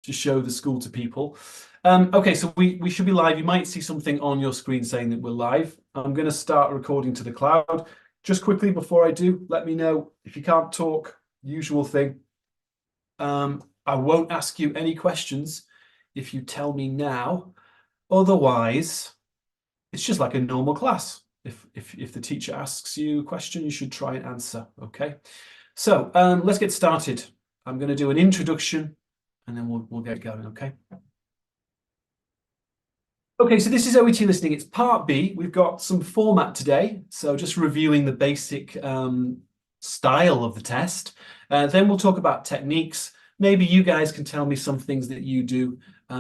to show the school to people. Okay, so we should be live. You might see something on your screen saying that we're live. I'm going to start recording to the cloud. Just quickly before I do, let me know if you can't talk, usual thing. I won't ask you any questions if you tell me now. Otherwise, it's just like a normal class. If the teacher asks you a question, you should try and answer, okay? So let's get started. I'm going to do an introduction and then we'll get going, okay? Okay, so this is OET Listening. It's part B. We've got some format today. So just reviewing the basic style of the test. Then we'll talk about techniques. Maybe you guys can tell me some things that you do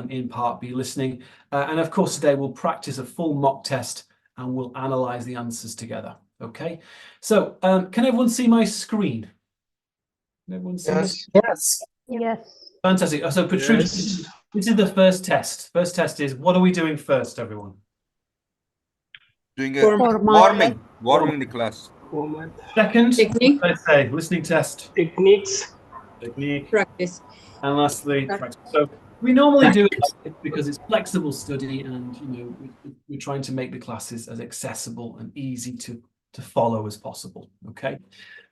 in part B listening. And of course, today we'll practice a full mock test and we'll analyze the answers together. Okay, so can everyone see my screen? Can everyone see Yes. Yes. Yes. Fantastic. So Patricia, Yes. this is the first test. First test is, what are we doing first, everyone? Doing a Format. warming the class. Format. Second, Technique. what did I say? Listening test. Techniques. Technique. Practice. And lastly, practice. So we normally do it because it's flexible study and, you know, we're trying to make the classes as accessible and easy to follow as possible, okay?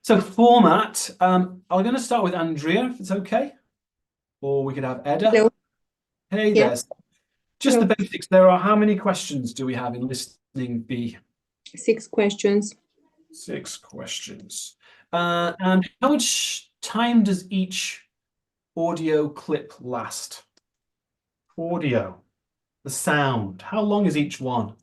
So format, I'm going to start with Andrea, if it's okay. Or we could have Edda. Hello. Hey Yeah. there. Just Hello. the basics. There are how many questions do we have in listening B? 6 questions. 6 questions. And how much time does each audio clip last? Audio, the sound. How long is each one?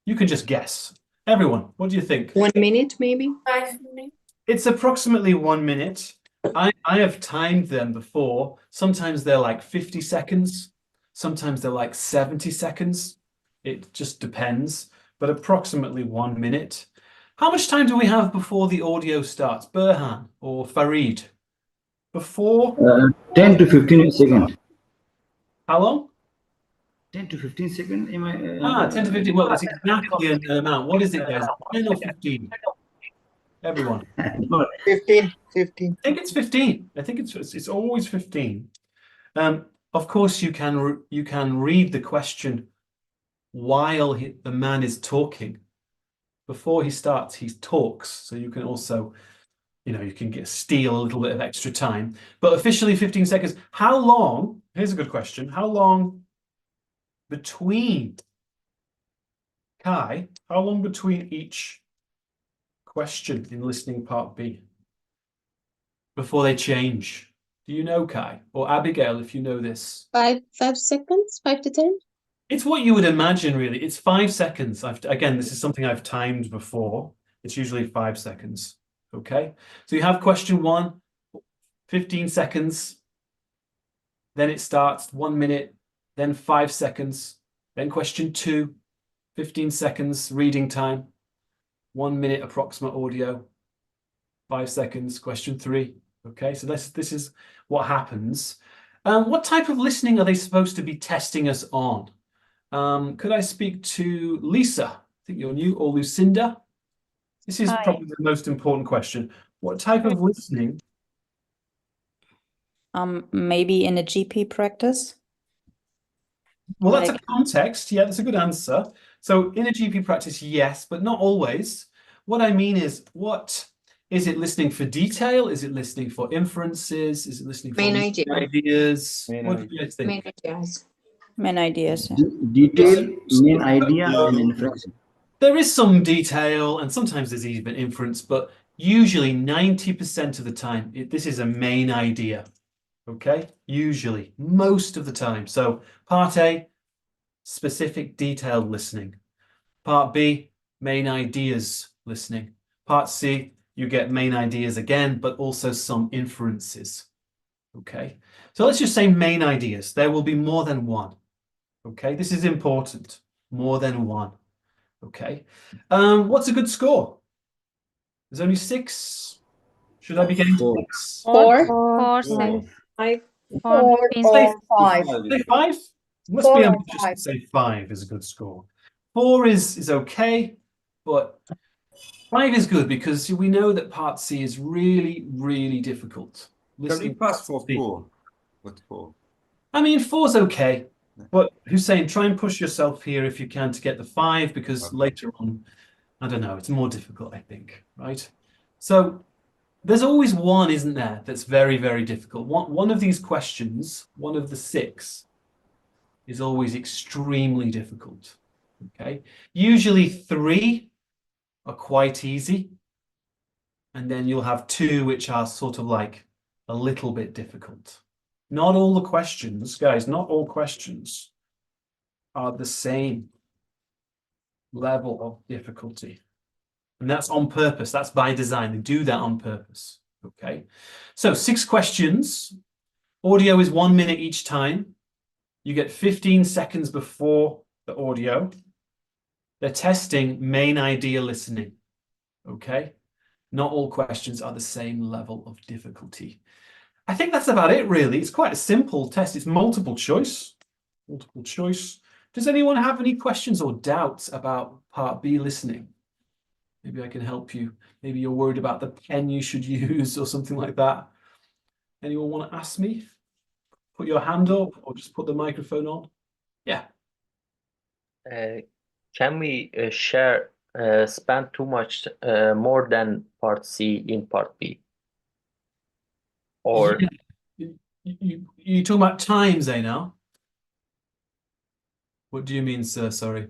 You can just guess. Everyone, what do you think? 1 minute, maybe? 5 minutes. It's approximately 1 minute. I have timed them before. Sometimes they're like 50 seconds. Sometimes they're like 70 seconds. It just depends, but approximately 1 minute. How much time do we have before the audio starts? Burhan or Farid? Before? 10 to 15 seconds. How long? 10 to 15 seconds. 10 to 15. Well, that's exactly an amount. What is it, guys? 10 or 15? Everyone. 15. I think it's 15. I think it's always 15. Of course, you can read the question while the man is talking. Before he starts, he talks. So you can also, you know, you can steal a little bit of extra time. But officially 15 seconds. How long? Here's a good question. How long between Kai? How long between each question in listening part B before they change? Do you know, Kai? Or Abigail, if you know this? 5 seconds, 5 to 10. It's what you would imagine, really. It's 5 seconds. Again, this is something I've timed before. It's usually 5 seconds. Okay. So you have question 1, 15 seconds. Then it starts 1 minute, then 5 seconds. Then question 2, 15 seconds reading time, 1 minute approximate audio, 5 seconds, question 3. Okay, so this is what happens. What type of listening are they supposed to be testing us on? Could I speak to Lisa? I think you're new, or Lucinda? This is probably the most important question. What type of listening? Maybe in a GP practice. Well, that's a context. Yeah, that's a good answer. So in a GP practice, yes, but not always. What I mean is, what is it listening for detail? Is it listening for inferences? Is it listening for Main idea. ideas? Main What do you guys think? Main ideas. Main ideas. Yeah. Detail, main idea, and inference. There is some detail, and sometimes there's even inference, but usually 90% of the time, this is a main idea. Okay, usually, most of the time. So part A, specific detailed listening. Part B, main ideas listening. Part C, you get main ideas again, but also some inferences. Okay, so let's just say main ideas. There will be more than one. Okay, this is important. More than one. Okay, what's a good score? There's only 6. Should I be getting 6? 4. 4, 5. 4, 5. Say 5? Must 4 be or ambitious 5. to say 5 is a good score. 4 is okay, but 5 is good because we know that part C is really, really difficult. Can we pass for 4? With 4. I mean, 4's okay, but Hussein, try and push yourself here if you can to get the 5, because Okay. later on, I don't know, it's more difficult, I think, right? So there's always one, isn't there, that's very, very difficult. One of these questions, one of the 6, is always extremely difficult, okay? Usually 3 are quite easy, and then you'll have 2 which are sort of like a little bit difficult. Not all the questions, guys, not all questions are the same level of difficulty. And that's on purpose. That's by design. They do that on purpose. Okay. So 6 questions. Audio is 1 minute each time. You get 15 seconds before the audio. They're testing main idea listening. Okay. Not all questions are the same level of difficulty. I think that's about it, really. It's quite a simple test. It's multiple choice. Multiple choice. Does anyone have any questions or doubts about Part B listening? Maybe I can help you. Maybe you're worried about the pen you should use or something like that. Anyone want to ask me? Put your hand up or just put the microphone on. Yeah. Can we spend too much more than part C in part B? Or You talking about time, Zainal? What do you mean, sir? Sorry.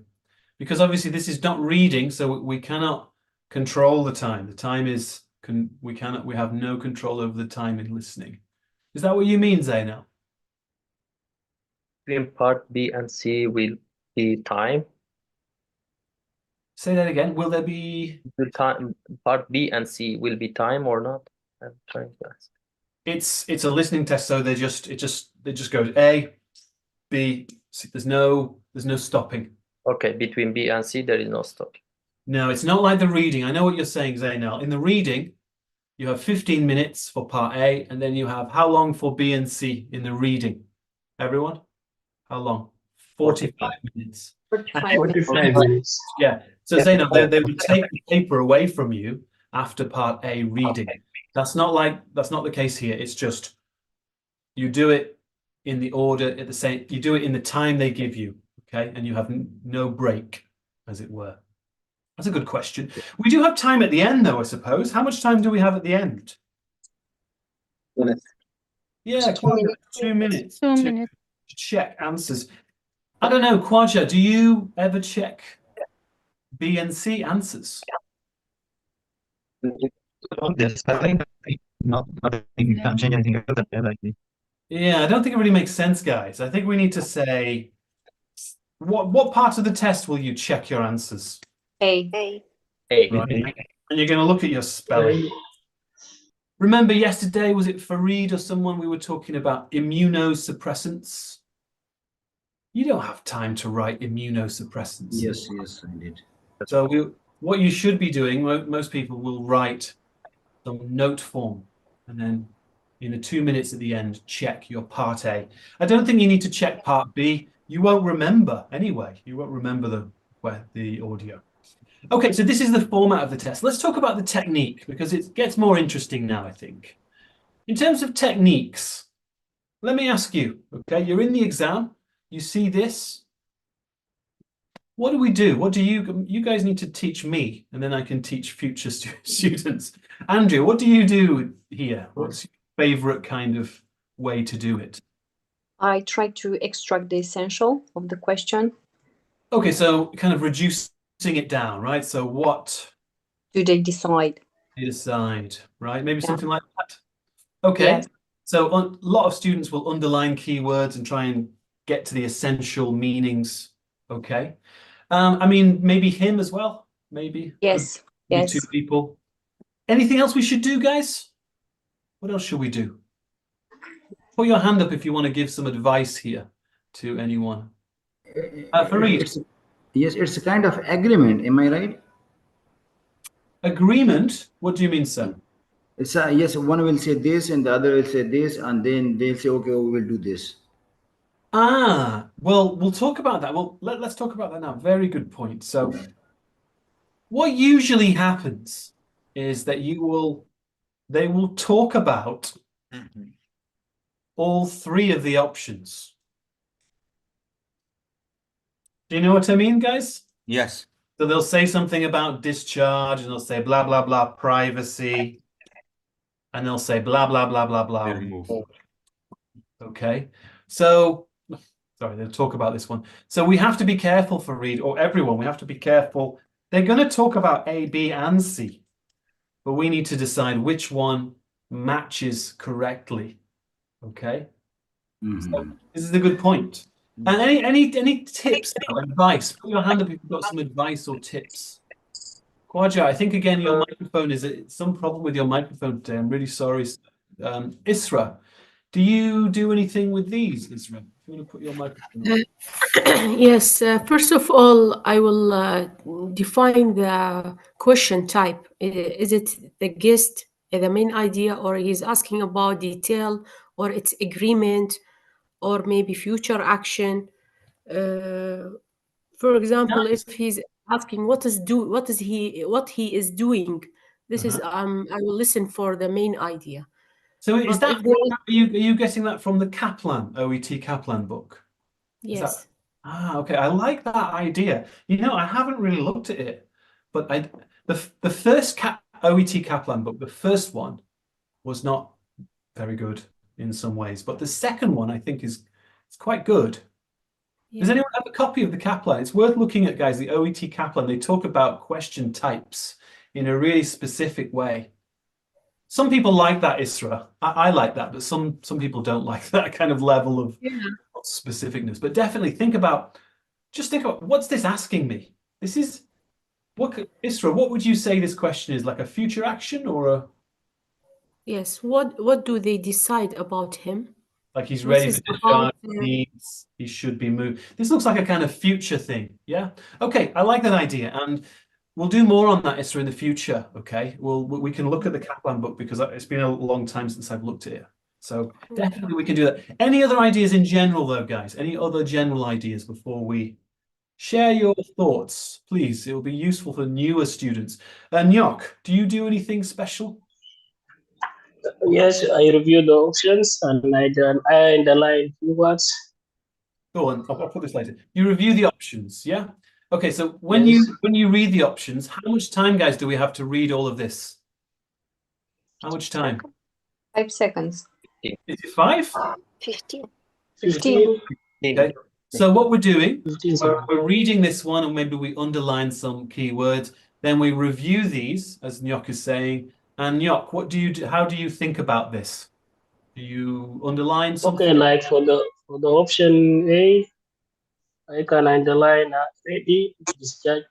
Because obviously this is not reading, so we cannot control the time. The time is, we have no control over the time in listening. Is that what you mean, Zainal? in part B and C will be time? Say that again. Will there be? Will time part B and C will be time or not? I'm trying to ask. It's a listening test, so they just goes A, B. C. There's no stopping. Okay, between B and C there is no stop. No, it's not like the reading. I know what you're saying, Zainal. In the reading, you have 15 minutes for part A, and then you have how long for B and C in the reading? Everyone? How long? 45 minutes. 45 minutes. Yeah. So Zainal, they would take the paper away from you after part A reading. That's not the case here. It's just you do it in the order at the same, you do it in the time they give you, okay? And you have no break, as it were. That's a good question. We do have time at the end, though, I suppose. How much time do we have at the end? Yeah, 2 minutes. 2 minutes. To check answers. I don't know, Kwaja, do you ever check B and C answers? Yeah, I don't think it really makes sense, guys. I think we need to say, what part of the test will you check your answers? A. A. Right. And you're going to look at your spelling. Remember yesterday, was it Fareed or someone we were talking about immunosuppressants? You don't have time to write immunosuppressants. Yes, yes, I did. So what you should be doing, most people will write some note form, and then in the 2 minutes at the end, check your part A. I don't think you need to check part B. You won't remember anyway. You won't remember the audio. Okay, so this is the format of the test. Let's talk about the technique, because it gets more interesting now, I think. In terms of techniques, let me ask you, okay, you're in the exam, you see this. What do we do? What do you guys need to teach me, and then I can teach future students. Andrew, what do you do here? What's your favorite kind of way to do it? I try to extract the essential of the question. Okay, so kind of reducing it down, right? So what Do they decide? they decide, right? Maybe Yeah. something like that. Okay. Yes. So a lot of students will underline keywords and try and get to the essential meanings. Okay. I mean, maybe him as well. Maybe. Yes. Could be Yes. 2 people. Anything else we should do, guys? What else should we do? Put your hand up if you want to give some advice here to anyone. Fareed. Yes, it's a kind of agreement. Am I right? Agreement? What do you mean, sir? It's yes. One will say this, and the other will say this, and then they'll say, "Okay, we will do this." Ah, well, we'll talk about that. Well, let's talk about that now. Very good point. So what usually happens is that they will talk about all three of the options. Do you know what I mean, guys? Yes. So they'll say something about discharge, and they'll say blah, blah, blah, privacy, and they'll say blah, blah, blah, blah, blah. They remove. Okay. So, sorry, they'll talk about this one. So we have to be careful for read, or everyone, we have to be careful. They're going to talk about A, B, and C, but we need to decide which one matches correctly. Okay. So this is a good point. And any tips or advice? Put your hand up if you've got some advice or tips. Khwaja, I think again your microphone is some problem with your microphone today. I'm really sorry. Isra, do you do anything with these, Isra? If you want to put your microphone on. Yes, first of all, I will define the question type. Is it the guest, the main idea, or he's asking about detail, or it's agreement, or maybe future action? For example, Nice. if he's asking what he is doing, this is I will listen for the main idea. So is But that if there is, are you getting that from the Kaplan OET Kaplan book? Is yes, that okay? I like that idea. You know, I haven't really looked at it, but the first OET Kaplan book, the first one, was not very good in some ways, but the second one I think is it's quite good. Does yeah. anyone have a copy of the Kaplan? It's worth looking at, guys. The OET Kaplan, they talk about question types in a really specific way. Some people like that, Isra. I like that, but some people don't like that kind of level of specificness. But definitely think about what's this asking me? This is Isra, what would you say this question is? Like a future action or a Yes. What do they decide about him? like he's This ready is for about discharge, he should be moved. This looks like a kind of future thing. Yeah. Okay, I like that idea. And we'll do more on that, Isra, in the future. Okay. We can look at the Kaplan book because it's been a long time since I've looked at it. So definitely we can do that. Any other ideas in general though, guys? Any other general ideas before we share your thoughts, please? It will be useful for newer students. Nyok, do you do anything special? Yes, I review the options and I underline keywords. Go on, I'll put this later. You review the options, yeah? Okay, so when Yes. you read the options, how much time, guys, do we have to read all of this? How much time? 5 seconds. Is it 5? 15. 15. Okay. So what we're doing, 15 we're reading this one and maybe we underline some keywords. Then we review these, as Nyok is saying. And Nyok, what do you do? How do you think about this? Do you underline something? Okay, like for the option A, I can underline ready, discharge.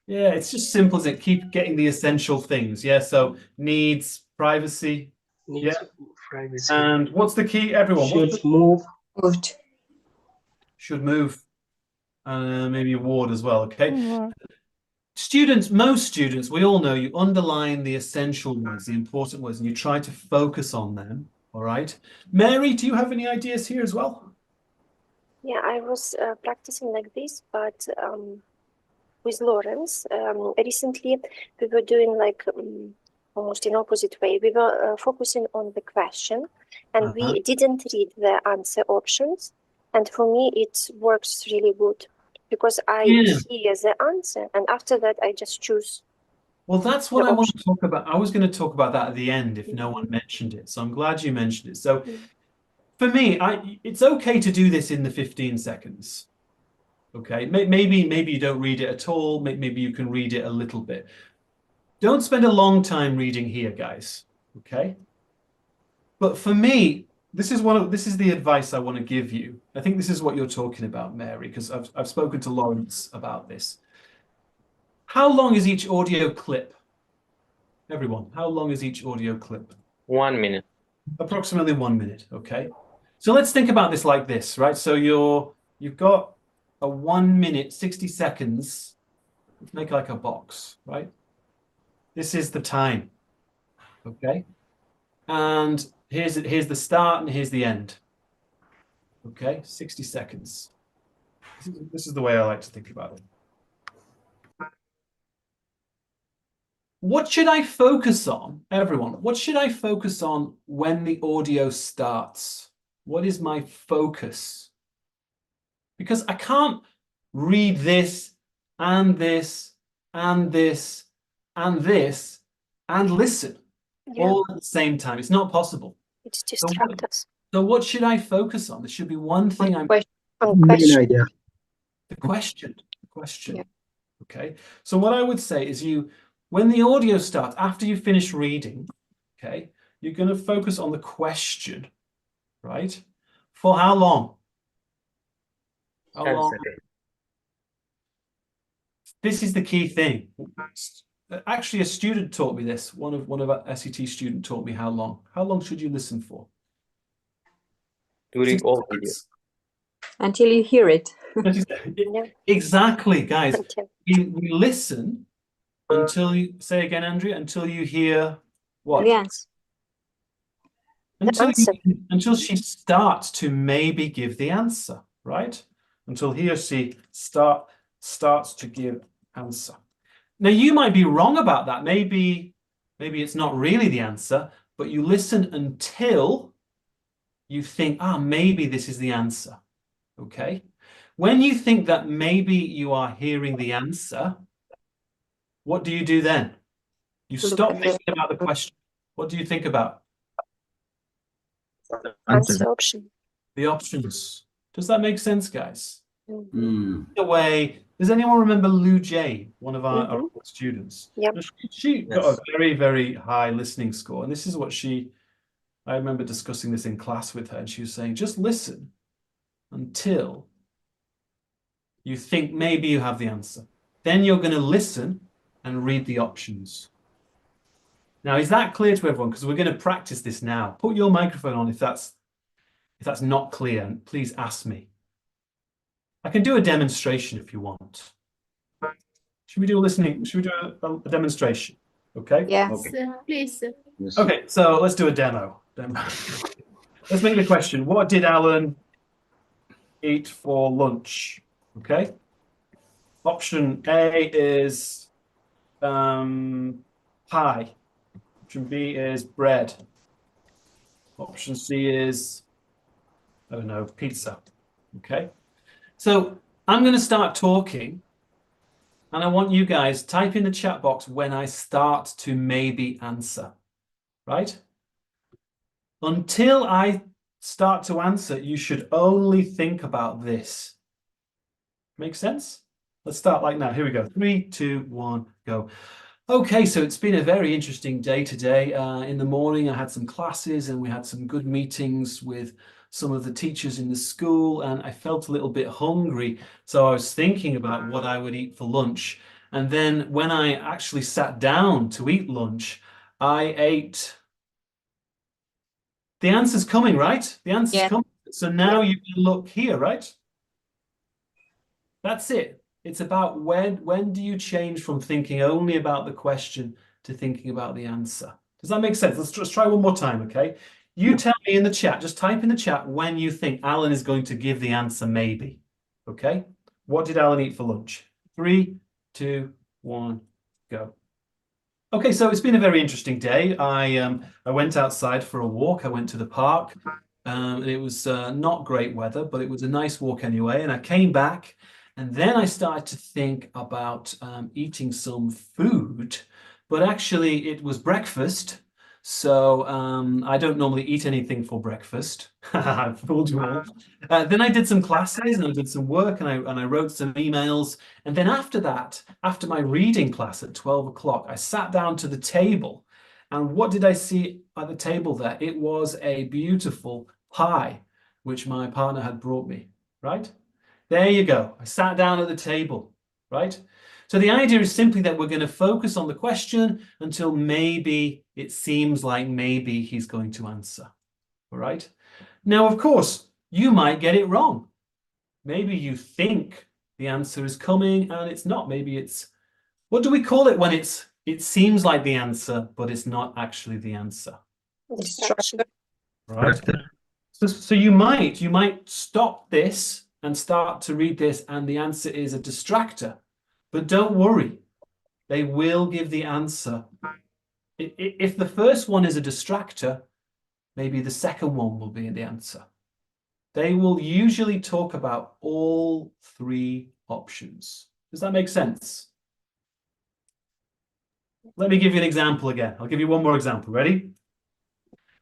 Yeah, it's just simple as it. Keep getting the essential things. Yeah, so needs, privacy. Needs Yeah. privacy. And what's the key, everyone? Should move. Moved. Should move. Maybe award as well, okay? Students, most students, we all know you underline the essential words, the important words, and you try to focus on them, all right? Mary, do you have any ideas here as well? Yeah, I was practicing like this, but with Lawrence. Recently, we were doing like almost in opposite way. We were focusing on the question, and we didn't read the answer options. And for me, it works really good because I hear the answer, and after that, I just choose. Well, that's what I want to talk about. I was going to talk about that at the end if no one mentioned it. So I'm glad you mentioned it. So for me, it's okay to do this in the 15 seconds. Okay, maybe you don't read it at all. Maybe you can read it a little bit. Don't spend a long time reading here, guys. Okay. But for me, this is the advice I want to give you. I think this is what you're talking about, Mary, because I've spoken to Lawrence about this. How long is each audio clip? Everyone, how long is each audio clip? 1 minute. Approximately 1 minute. Okay. So let's think about this like this, right? So you've got a 1 minute, 60 seconds. Let's make like a box, right? This is the time. Okay. And here's the start and here's the end. Okay, 60 seconds. This is the way I like to think about it. What should I focus on, everyone? What should I focus on when the audio starts? What is my focus? Because I can't read this and this and this and this and listen all at the same time. It's not possible. It's distract us. So what should I focus on? There should be one thing I'm On question. idea. the question. Yeah. Okay. So what I would say is when the audio starts, after you finish reading, okay, you're going to focus on the question, right? For how long? How 10 long? seconds. This is the key thing. Actually, a student taught me this. One of our SET student taught me how long. How long should you listen for? During 60 all videos. seconds. Until you hear it. Yeah. Exactly, guys. Okay. We listen until you say again, Andrea, until you hear what? The answer. Until she starts to maybe give the answer, right? Until he or she starts to give answer. Now you might be wrong about that. Maybe it's not really the answer, but you listen until you think, maybe this is the answer. Okay. When you think that maybe you are hearing the answer, what do you do then? You stop thinking about the question. What do you think about? Answer option. The options. Does that make sense, guys? Mm. The way, does anyone remember Lou Jane, one of our students? Yep. She got a very, very high listening score. And this is what I remember discussing this in class with her, and she was saying, just listen until you think maybe you have the answer. Then you're going to listen and read the options. Now, is that clear to everyone? Because we're going to practice this now. Put your microphone on if that's not clear, and please ask me. I can do a demonstration if you want. Should we do a listening? Should we do a demonstration? Okay. Yes. Okay. Please. Yes. Okay, so let's do a demo. Let's make the question. What did Alan eat for lunch? Okay. Option A is pie. Option B is bread. Option C is, I don't know, pizza. Okay. So I'm going to start talking, and I want you guys type in the chat box when I start to maybe answer, right? Until I start to answer, you should only think about this. Make sense? Let's start like now. Here we go. 3, 2, 1, go. Okay, so it's been a very interesting day today. In the morning, I had some classes and we had some good meetings with some of the teachers in the school, and I felt a little bit hungry. So I was thinking about what I would eat for lunch. And then when I actually sat down to eat lunch, I ate. The answer's coming, right? The answer's coming. So now you can look here, right? That's it. It's about when do you change from thinking only about the question to thinking about the answer? Does that make sense? Let's just try one more time, okay? You tell me in the chat, just type in the chat when you think Alan is going to give the answer maybe. Okay? What did Alan eat for lunch? 3, 2, 1, go. Okay, so it's been a very interesting day. I went outside for a walk. I went to the park. And it was not great weather, but it was a nice walk anyway. And I came back, and then I started to think about eating some food, but actually it was breakfast. So I don't normally eat anything for breakfast. I've fooled you all. Then I did some classes and I did some work, and I wrote some emails. And then after that, after my reading class at 12 o'clock, I sat down to the table. And what did I see at the table there? It was a beautiful pie, which my partner had brought me, right? There you go. I sat down at the table, right? So the idea is simply that we're going to focus on the question until maybe it seems like maybe he's going to answer, all right? Now, of course, you might get it wrong. Maybe you think the answer is coming and it's not. Maybe it's, what do we call it when it seems like the answer, but it's not actually the answer? Distraction. Right. So you might stop this and start to read this, and the answer is a distractor. But don't worry, they will give the answer. If the first one is a distractor, maybe the second one will be the answer. they will usually talk about all three options. Does that make sense? Let me give you an example again. I'll give you one more example. Ready?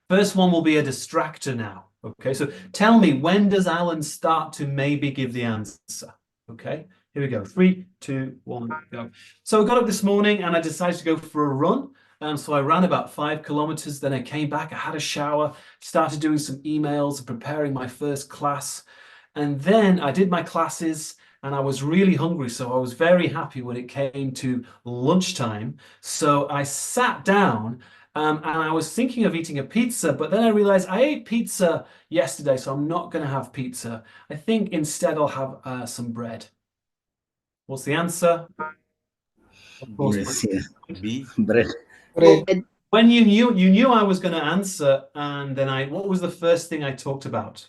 First one will be a distractor now. Okay, so tell me, when does Alan start to maybe give the answer? Okay, here we go. 3, 2, 1, go. So I got up this morning and I decided to go for a run. So I ran about 5 kilometers. Then I came back, I had a shower, started doing some emails and preparing my first class. And then I did my classes and I was really hungry. So I was very happy when it came to lunchtime. So I sat down and I was thinking of eating a pizza, but then I realized I ate pizza yesterday, so I'm not going to have pizza. I think instead I'll have some bread. What's the answer? Of course, Yes, yeah. B. Bread. when you knew I was going to answer, and then what was the first thing I talked about?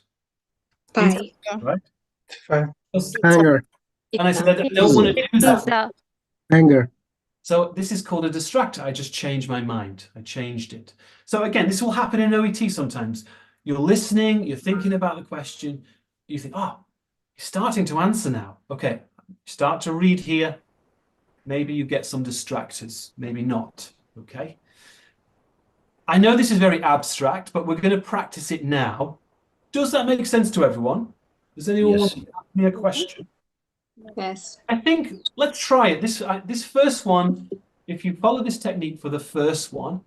Pie. Right? Anger. And I said I don't want to do that. Pizza. Anger. So this is called a distractor. I just changed my mind. I changed it. So again, this will happen in OET sometimes. You're listening, you're thinking about the question, you think, oh, you're starting to answer now. Okay, start to read here. Maybe you get some distractors, maybe not. Okay. I know this is very abstract, but we're going to practice it now. Does that make sense to everyone? Does anyone want to ask me a question? Yes. I think let's try it. This first one, if you follow this technique for the first one,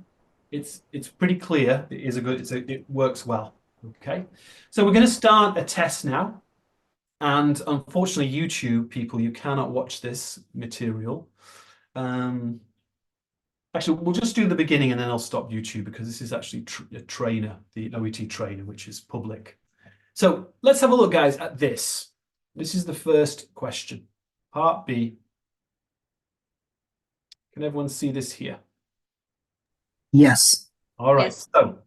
it's pretty clear. It is it works well. Okay, so we're going to start a test now, and unfortunately, YouTube people, you cannot watch this material. Actually, we'll just do the beginning and then I'll stop YouTube because this is actually a trainer, the OET trainer, which is public. So let's have a look, guys, at this. This is the first question, part B. Can everyone see this here? Yes. All right. Yes. So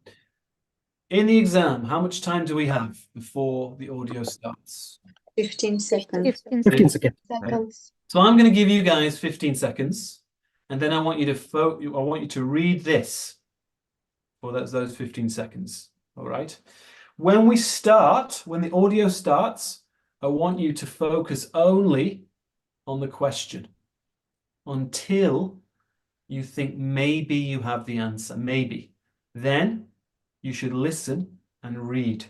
in the exam, how much time do we have before the audio starts? 15 seconds. 15 seconds. So I'm going to give you guys 15 seconds, and then I want you to read this for those 15 seconds. All right. When the audio starts, I want you to focus only on the question until you think maybe you have the answer, maybe. Then you should listen and read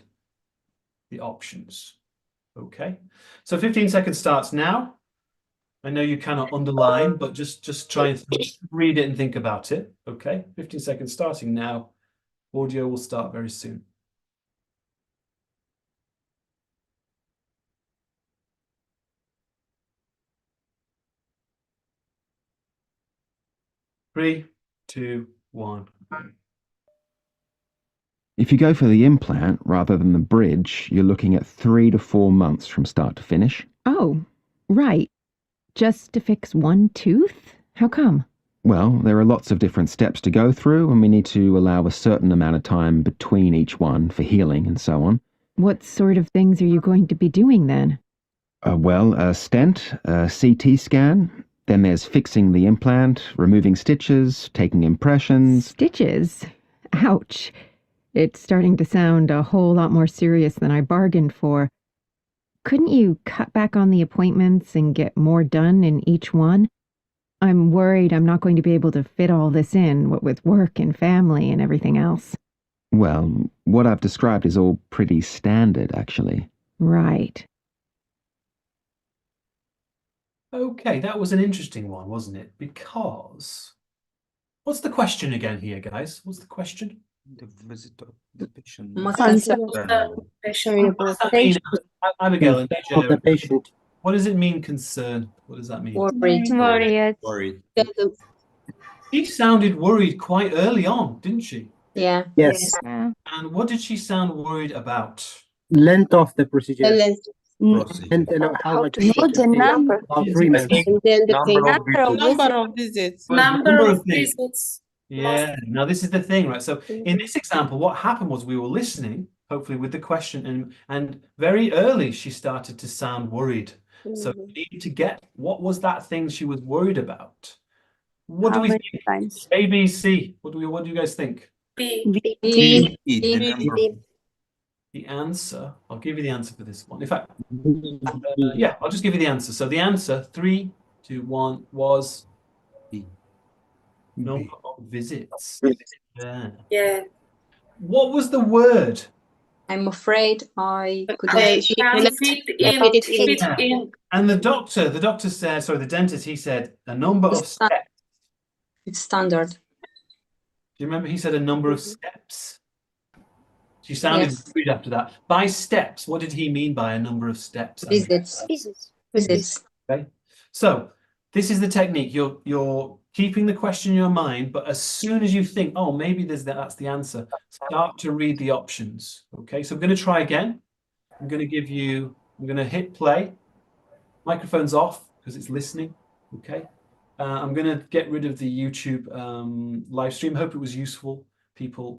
the options. Okay, so 15 seconds starts now. I know you cannot underline, but just try and read it and think about it. Okay, 15 seconds starting now. Audio will start very soon. Three, two, one. If you go for the implant rather than the bridge, you're looking at 3 to 4 months from start to finish. Oh, right. Just to fix one tooth? How come? Well, there are lots of different steps to go through, and we need to allow a certain amount of time between each one for healing and so on. What sort of things are you going to be doing then? Well, a stent, a CT scan, then there's fixing the implant, removing stitches, taking impressions. Stitches? Ouch. It's starting to sound a whole lot more serious than I bargained for. Couldn't you cut back on the appointments and get more done in each one? I'm worried I'm not going to be able to fit all this in, what with work and family and everything else. Well, what I've described is all pretty standard, actually. Right. Okay, that was an interesting one, wasn't it? Because what's the question again here, guys? What's the question? The visitor, the patient. Concern What does that mean? Abigail and DJ, Of the patient. what does it mean, concern? What does that mean? worried. Worried. She sounded worried quite early on, didn't she? Yeah. Yes. And what did she sound worried about? Length of the procedure. Procedure. And how much No, the number. about 3 months. Number of visits. Number of visits. Yeah. Now this is the thing, right? So in this example, what happened was we were listening, hopefully with the question, and very early she started to sound worried. So we need to get what was that thing she was worried about? What do we think? A, B, C. What do you guys think? B. B. The number. the answer, I'll give you the answer for this one. In fact, yeah, I'll just give you the answer. So the answer, 3, 2, 1, was B. number of visits. Yeah. Yeah. What was the word? I'm afraid I couldn't It cannot fit in. And the doctor said, sorry, the dentist, he said a number of steps. It's standard. Do you remember he said a number of steps? She sounded Yes. worried after that. By steps, what did he mean by a number of steps? Visits. Visits. Okay. So this is the technique. You're keeping the question in your mind, but as soon as you think, oh, maybe that's the answer, start to read the options. Okay, so I'm going to try again. I'm going to hit play. Microphone's off because it's listening. Okay. I'm going to get rid of the YouTube live stream. Hope it was useful, people.